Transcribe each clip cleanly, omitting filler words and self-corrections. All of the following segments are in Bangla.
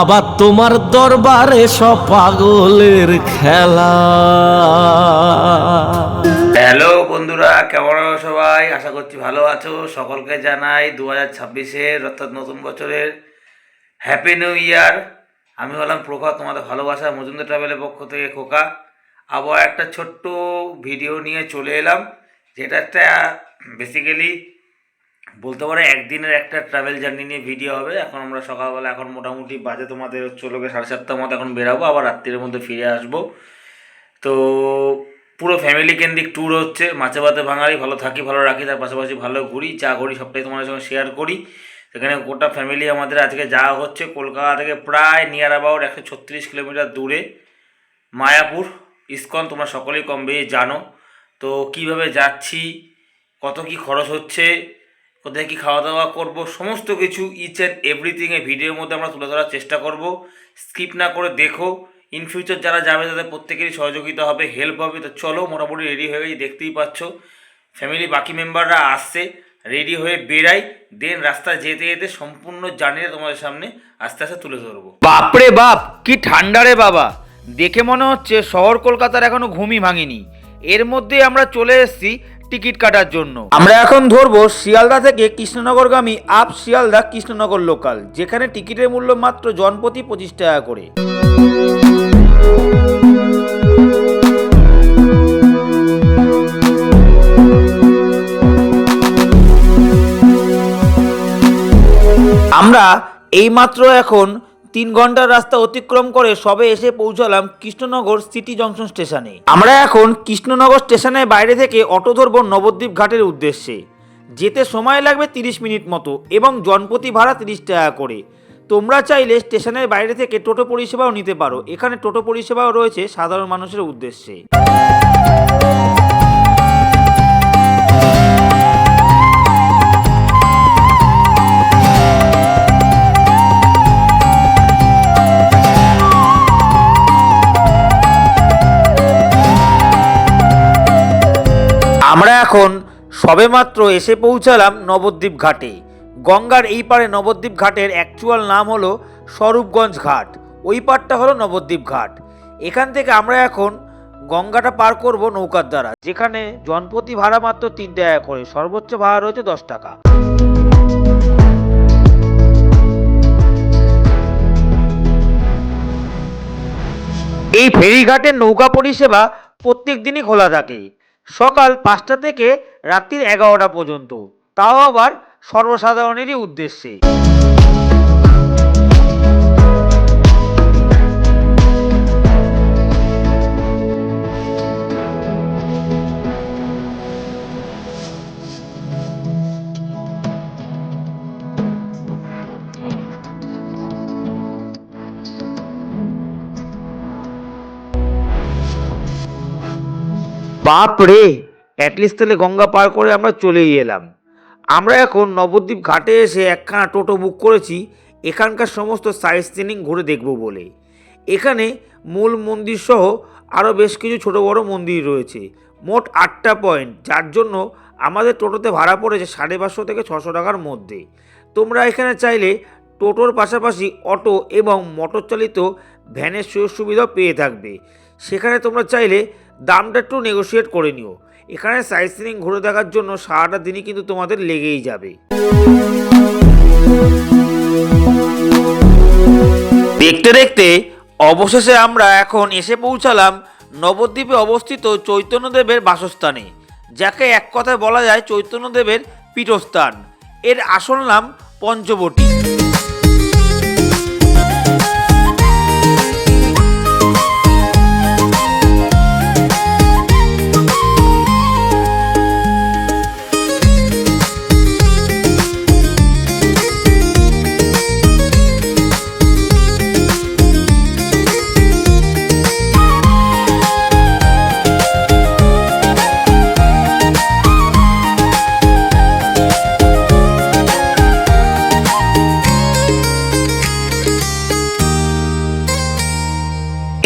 আবার তোমার দরবারে সব পাগলের খেলা। হ্যালো বন্ধুরা, কেমন আছো সবাই? আশা করছি ভালো আছো। সকলকে জানাই 2026-এর অর্থাৎ নতুন বছরের হ্যাপি নিউ ইয়ার। আমি হলাম প্রখা, তোমাদের ভালোবাসা মজুমদার ট্রাভেলের পক্ষ থেকে খোকা। আবার একটা ছোট্ট ভিডিও নিয়ে চলে এলাম, যেটা একটা বেসিক্যালি বলতে পারো একদিনের একটা ট্রাভেল জার্নি নিয়ে ভিডিও হবে। এখন আমরা সকালবেলা, এখন মোটামুটি বাজে তোমাদের হচ্ছে লোকে 7:30 মতো, এখন বেরাবো, আবার রাত্রির মধ্যে ফিরে আসবো। তো পুরো ফ্যামিলি কেন্দ্রিক ট্যুর হচ্ছে। মাছে ভাতে বাঙালি, ভালো থাকি ভালো রাখি, তার পাশাপাশি ভালো ঘুরি, চা ঘুরি, সবটাই তোমাদের সঙ্গে শেয়ার করি। সেখানে গোটা ফ্যামিলি আমাদের আজকে যাওয়া হচ্ছে কলকাতা থেকে প্রায় নিয়ার অ্যাবাউট 136 কিলোমিটার দূরে মায়াপুর ইসকন। তোমরা সকলেই কম বেশি জানো। তো কিভাবে যাচ্ছি, কত কি খরচ হচ্ছে, কোথায় কী খাওয়া দাওয়া করবো, সমস্ত কিছু ইচ অ্যান্ড এভরিথিং এই ভিডিওর মধ্যে আমরা তুলে ধরার চেষ্টা করব। স্কিপ না করে দেখো। ইন ফিউচার যারা যাবে তাদের প্রত্যেকেরই সহযোগিতা হবে, হেল্প হবে। তো চলো, মোটামুটি রেডি হয়ে গেছি, দেখতেই পাচ্ছ ফ্যামিলি বাকি মেম্বাররা আসছে, রেডি হয়ে বেরাই। দেন রাস্তায় যেতে যেতে সম্পূর্ণ জার্নিটা তোমাদের সামনে আস্তে আস্তে তুলে ধরবো। বাপরে বাপ, কি ঠান্ডা রে বাবা! দেখে মনে হচ্ছে শহর কলকাতার এখনো ঘুমই ভাঙেনি। এর মধ্যে আমরা চলে এসেছি টিকিট কাটার জন্য। আমরা এখন ধরবো শিয়ালদা থেকে কৃষ্ণনগরগামী আপ শিয়ালদা কৃষ্ণনগর লোকাল, যেখানে টিকিটের মূল্য মাত্র জনপ্রতি 25 টাকা করে। আমরা এইমাত্র এখন 3 ঘন্টার রাস্তা অতিক্রম করে সবে এসে পৌঁছালাম কৃষ্ণনগর সিটি জংশন স্টেশনে। আমরা এখন কৃষ্ণনগর স্টেশনের বাইরে থেকে অটো ধরবো নবদ্বীপ ঘাটের উদ্দেশ্যে। যেতে সময় লাগবে 30 মিনিট মতো এবং জনপ্রতি ভাড়া 30 টাকা করে। তোমরা চাইলে স্টেশনের বাইরে থেকে টোটো পরিষেবাও নিতে পারো। এখানে টোটো পরিষেবাও রয়েছে সাধারণ মানুষের উদ্দেশ্যে। আমরা এখন সবেমাত্র এসে পৌঁছালাম নবদ্বীপ ঘাটে। গঙ্গার এই পারে নবদ্বীপ ঘাটের অ্যাকচুয়াল নাম হলো স্বরূপগঞ্জ ঘাট, ওই পারটা হলো নবদ্বীপ ঘাট। এখান থেকে আমরা এখন গঙ্গাটা পার করব নৌকার দ্বারা, যেখানে জনপ্রতি ভাড়া মাত্র 3 টাকা করে, সর্বোচ্চ ভাড়া রয়েছে 10 টাকা। এই ফেরিঘাটের নৌকা পরিষেবা প্রত্যেক দিনই খোলা থাকে, সকাল 5টা থেকে রাত্রির 11টা পর্যন্ত, তাও আবার সর্বসাধারণেরই উদ্দেশ্যে। বাপ রে, অ্যাটলিস্ট তাহলে গঙ্গা পার করে আমরা চলেই এলাম। আমরা এখন নবদ্বীপ ঘাটে এসে একখানা টোটো বুক করেছি এখানকার সমস্ত সাইট সিনিং ঘুরে দেখব বলে। এখানে মূল মন্দির সহ আরও বেশ কিছু ছোট বড় মন্দির রয়েছে, মোট 8টা পয়েন্ট, যার জন্য আমাদের টোটোতে ভাড়া পড়েছে 550 থেকে 600 টাকার মধ্যে। তোমরা এখানে চাইলে টোটোর পাশাপাশি অটো এবং মোটর চালিত ভ্যানের সুযোগ সুবিধাও পেয়ে থাকবে। সেখানে তোমরা চাইলে দামটা একটু নেগোশিয়েট করে নিও। এখানে সাইট সিনিং ঘুরে দেখার জন্য সারাটা দিনই কিন্তু তোমাদের লেগেই যাবে। দেখতে দেখতে অবশেষে আমরা এখন এসে পৌঁছালাম নবদ্বীপে অবস্থিত চৈতন্যদেবের বাসস্থানে, যাকে এক কথায় বলা যায় চৈতন্যদেবের পীঠস্থান। এর আসল নাম পঞ্চবটী।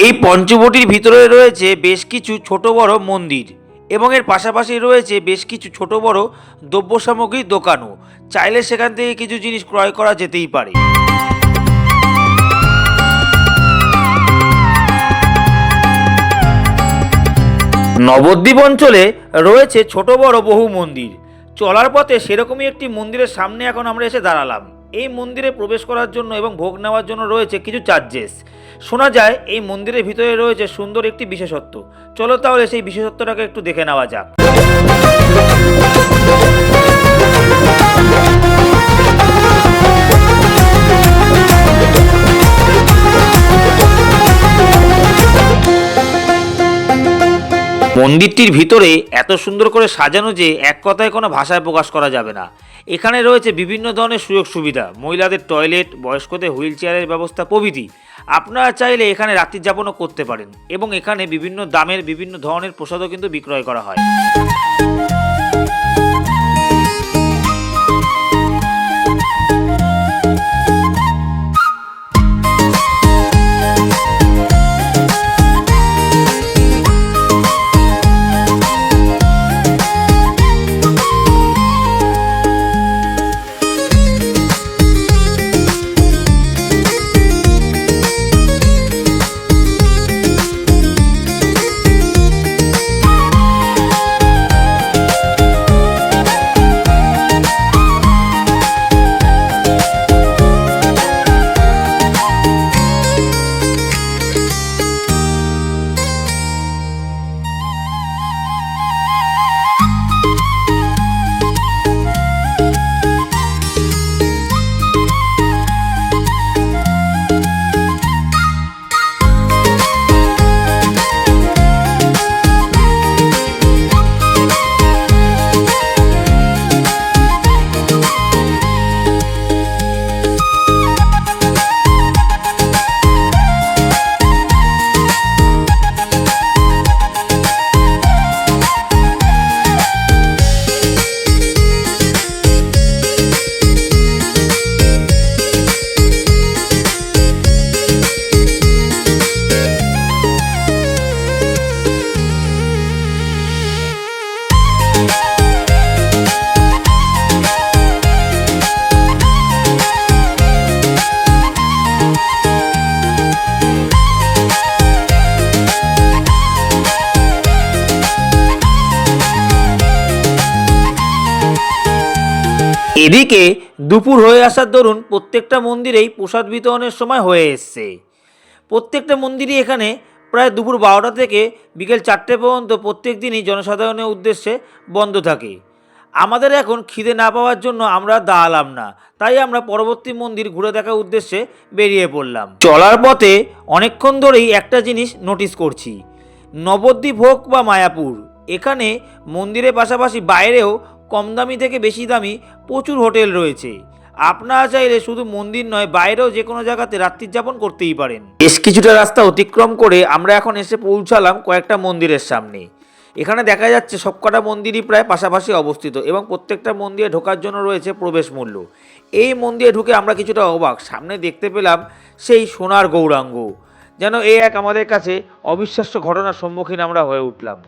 এই পঞ্চবটির ভিতরে রয়েছে বেশ কিছু ছোট বড় মন্দির এবং এর পাশাপাশি রয়েছে বেশ কিছু ছোট বড় দ্রব্য সামগ্রীর দোকানও। চাইলে সেখান থেকে কিছু জিনিস ক্রয় করা যেতেই পারে। নবদ্বীপ অঞ্চলে রয়েছে ছোট বড় বহু মন্দির। চলার পথে সেরকমই একটি মন্দিরের সামনে এখন আমরা এসে দাঁড়ালাম। এই মন্দিরে প্রবেশ করার জন্য এবং ভোগ নেওয়ার জন্য রয়েছে কিছু চার্জেস। শোনা যায় এই মন্দিরের ভিতরে রয়েছে সুন্দর একটি বিশেষত্ব। চলো তাহলে সেই বিশেষত্বটাকে একটু দেখে নেওয়া যাক। মন্দিরটির ভিতরে এত সুন্দর করে সাজানো যে এক কথায় কোনো ভাষায় প্রকাশ করা যাবে না। এখানে রয়েছে বিভিন্ন ধরনের সুযোগ সুবিধা, মহিলাদের টয়লেট, বয়স্কদের হুইল চেয়ারের ব্যবস্থা প্রভৃতি। আপনারা চাইলে এখানে রাত্রি যাপনও করতে পারেন এবং এখানে বিভিন্ন দামের বিভিন্ন ধরনের প্রসাদও কিন্তু বিক্রয় করা হয়। এদিকে দুপুর হয়ে আসার দরুন প্রত্যেকটা মন্দিরেই প্রসাদ বিতরণের সময় হয়ে এসছে। প্রত্যেকটা মন্দিরই এখানে প্রায় দুপুর 12টা থেকে বিকেল 4টে পর্যন্ত প্রত্যেক দিনই জনসাধারণের উদ্দেশ্যে বন্ধ থাকে। আমাদের এখন খিদে না পাওয়ার জন্য আমরা দাঁড়ালাম না, তাই আমরা পরবর্তী মন্দির ঘুরে দেখার উদ্দেশ্যে বেরিয়ে পড়লাম। চলার পথে অনেকক্ষণ ধরেই একটা জিনিস নোটিস করছি, নবদ্বীপ হোক বা মায়াপুর, এখানে মন্দিরের পাশাপাশি বাইরেও কম দামি থেকে বেশি দামি প্রচুর হোটেল রয়েছে। আপনারা চাইলে শুধু মন্দির নয়, বাইরেও যে কোনো জায়গাতে রাত্রি যাপন করতেই পারেন। বেশ কিছুটা রাস্তা অতিক্রম করে আমরা এখন এসে পৌঁছালাম কয়েকটা মন্দিরের সামনে। এখানে দেখা যাচ্ছে সবকটা মন্দিরই প্রায় পাশাপাশি অবস্থিত এবং প্রত্যেকটা মন্দিরে ঢোকার জন্য রয়েছে প্রবেশ মূল্য। এই মন্দিরে ঢুকে আমরা কিছুটা অবাক, সামনে দেখতে পেলাম সেই সোনার গৌরাঙ্গ। যেন এই এক আমাদের কাছে অবিশ্বাস্য ঘটনার সম্মুখীন আমরা হয়ে উঠলাম।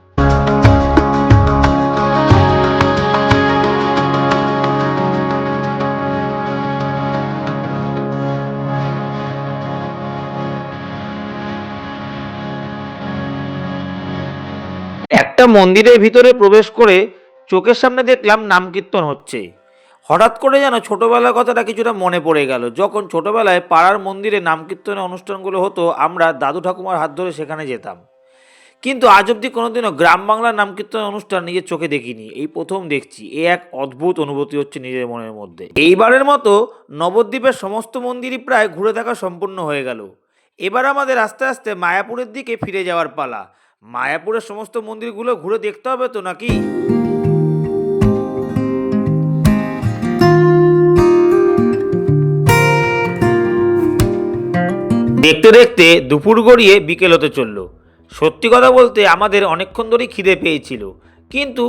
একটা মন্দিরের ভিতরে প্রবেশ করে চোখের সামনে দেখলাম নাম কীর্তন হচ্ছে। হঠাৎ করে যেন ছোটোবেলার কথাটা কিছুটা মনে পড়ে গেল। যখন ছোটোবেলায় পাড়ার মন্দিরে নাম কীর্তনের অনুষ্ঠানগুলো হতো, আমরা দাদু ঠাকুমার হাত ধরে সেখানে যেতাম। কিন্তু আজ অবধি কোনোদিনও গ্রাম বাংলার নাম কীর্তনের অনুষ্ঠান নিজের চোখে দেখিনি, এই প্রথম দেখছি। এ এক অদ্ভুত অনুভূতি হচ্ছে নিজের মনের মধ্যে। এইবারের মতো নবদ্বীপের সমস্ত মন্দিরই প্রায় ঘুরে দেখা সম্পূর্ণ হয়ে গেল। এবার আমাদের আস্তে আস্তে মায়াপুরের দিকে ফিরে যাওয়ার পালা। মায়াপুরের সমস্ত মন্দিরগুলো ঘুরে দেখতে হবে তো নাকি? দেখতে দেখতে দুপুর গড়িয়ে বিকেল হতে চলল। সত্যি কথা বলতে আমাদের অনেকক্ষণ ধরেই খিদে পেয়েছিল, কিন্তু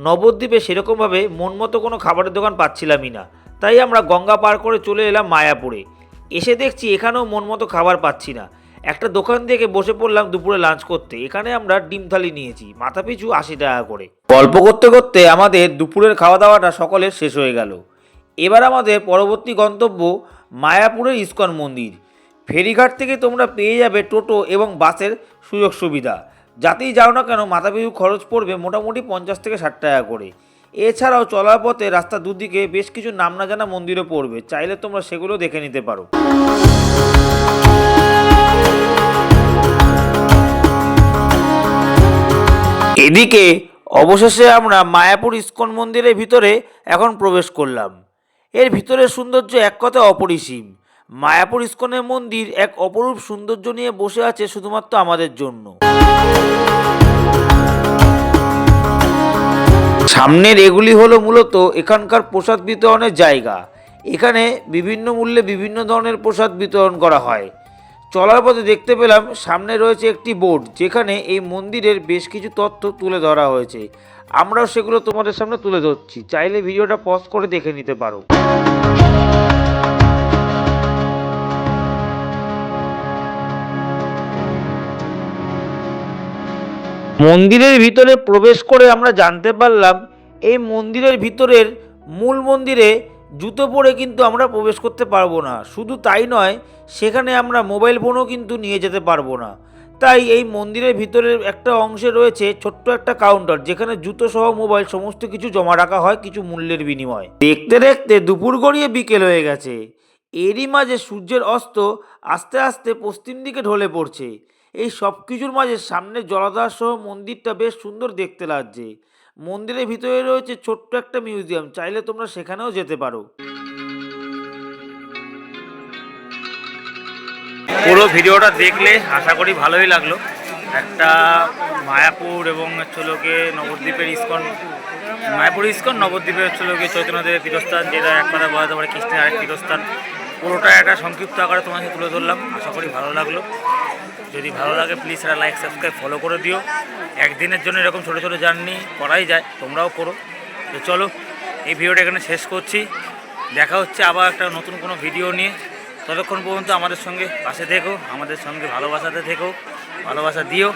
নবদ্বীপে সেরকমভাবে মন মতো কোনো খাবারের দোকান পাচ্ছিলামই না। তাই আমরা গঙ্গা পার করে চলে এলাম মায়াপুরে। এসে দেখছি এখানেও মন মতো খাবার পাচ্ছি না। একটা দোকান থেকে বসে পড়লাম দুপুরে লাঞ্চ করতে। এখানে আমরা ডিম থালি নিয়েছি, মাথাপিছু 80 টাকা করে। গল্প করতে করতে আমাদের দুপুরের খাওয়া দাওয়াটা সকলের শেষ হয়ে গেল। এবার আমাদের পরবর্তী গন্তব্য মায়াপুরের ইস্কন মন্দির। ফেরিঘাট থেকে তোমরা পেয়ে যাবে টোটো এবং বাসের সুযোগ সুবিধা। যাতেই যাও না কেন মাথাপিছু খরচ পড়বে মোটামুটি 50 থেকে 60 টাকা করে। এছাড়াও চলার পথে রাস্তার দুদিকে বেশ কিছু নাম না জানা মন্দিরও পড়বে, চাইলে তোমরা সেগুলো দেখে নিতে পারো। এদিকে অবশেষে আমরা মায়াপুর ইস্কন মন্দিরের ভিতরে এখন প্রবেশ করলাম। এর ভিতরের সৌন্দর্য এক কথায় অপরিসীম। মায়াপুর ইস্কনের মন্দির এক অপরূপ সৌন্দর্য নিয়ে বসে আছে শুধুমাত্র আমাদের জন্য। সামনের এগুলি হলো মূলত এখানকার প্রসাদ বিতরণের জায়গা। এখানে বিভিন্ন মূল্যে বিভিন্ন ধরনের প্রসাদ বিতরণ করা হয়। চলার পথে দেখতে পেলাম সামনে রয়েছে একটি বোর্ড, যেখানে এই মন্দিরের বেশ কিছু তথ্য তুলে ধরা হয়েছে। আমরাও সেগুলো তোমাদের সামনে তুলে ধরছি, চাইলে ভিডিওটা পজ করে দেখে নিতে পারো। মন্দিরের ভিতরে প্রবেশ করে আমরা জানতে পারলাম এই মন্দিরের ভিতরের মূল মন্দিরে জুতো পরে কিন্তু আমরা প্রবেশ করতে পারবো না। শুধু তাই নয়, সেখানে আমরা মোবাইল ফোনও কিন্তু নিয়ে যেতে পারবো না। তাই এই মন্দিরের ভিতরের একটা অংশে রয়েছে ছোট্ট একটা কাউন্টার, যেখানে জুতো সহ মোবাইল সমস্ত কিছু জমা রাখা হয় কিছু মূল্যের বিনিময়ে। দেখতে দেখতে দুপুর গড়িয়ে বিকেল হয়ে গেছে। এরই মাঝে সূর্যের অস্ত আস্তে আস্তে পশ্চিম দিকে ঢলে পড়ছে। এই সব কিছুর মাঝে সামনে জলাধার সহ মন্দিরটা বেশ সুন্দর দেখতে লাগছে। মন্দিরের ভিতরে রয়েছে ছোট্ট একটা মিউজিয়াম, চাইলে তোমরা সেখানেও যেতে পারো। পুরো ভিডিওটা দেখলে আশা করি ভালোই লাগলো। একটা মায়াপুর এবং হচ্ছে নবদ্বীপের ইস্কন, মায়াপুর ইস্কন, নবদ্বীপের হচ্ছে চৈতন্যদেবের পীঠস্থান, যেটা এক কথা বলা যেতে পারে কৃষ্ণের আরেক পীঠস্থান। পুরোটা একটা সংক্ষিপ্ত আকারে তোমার সাথে তুলে ধরলাম। আশা করি ভালো লাগলো। যদি ভালো লাগে প্লিজ একটা লাইক, সাবস্ক্রাইব, ফলো করে দিও। একদিনের জন্য এরকম ছোটো ছোটো জার্নি করাই যায়, তোমরাও করো। তো চলো, এই ভিডিওটা এখানে শেষ করছি। দেখা হচ্ছে আবার একটা নতুন কোনো ভিডিও নিয়ে। ততক্ষণ পর্যন্ত আমাদের সঙ্গে পাশে থেকো, আমাদের সঙ্গে ভালোবাসাতে থেকো, ভালোবাসা দিও।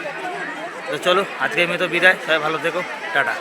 তো চলো, আজকের মতো বিদায়। সবাই ভালো থেকো, টাটা।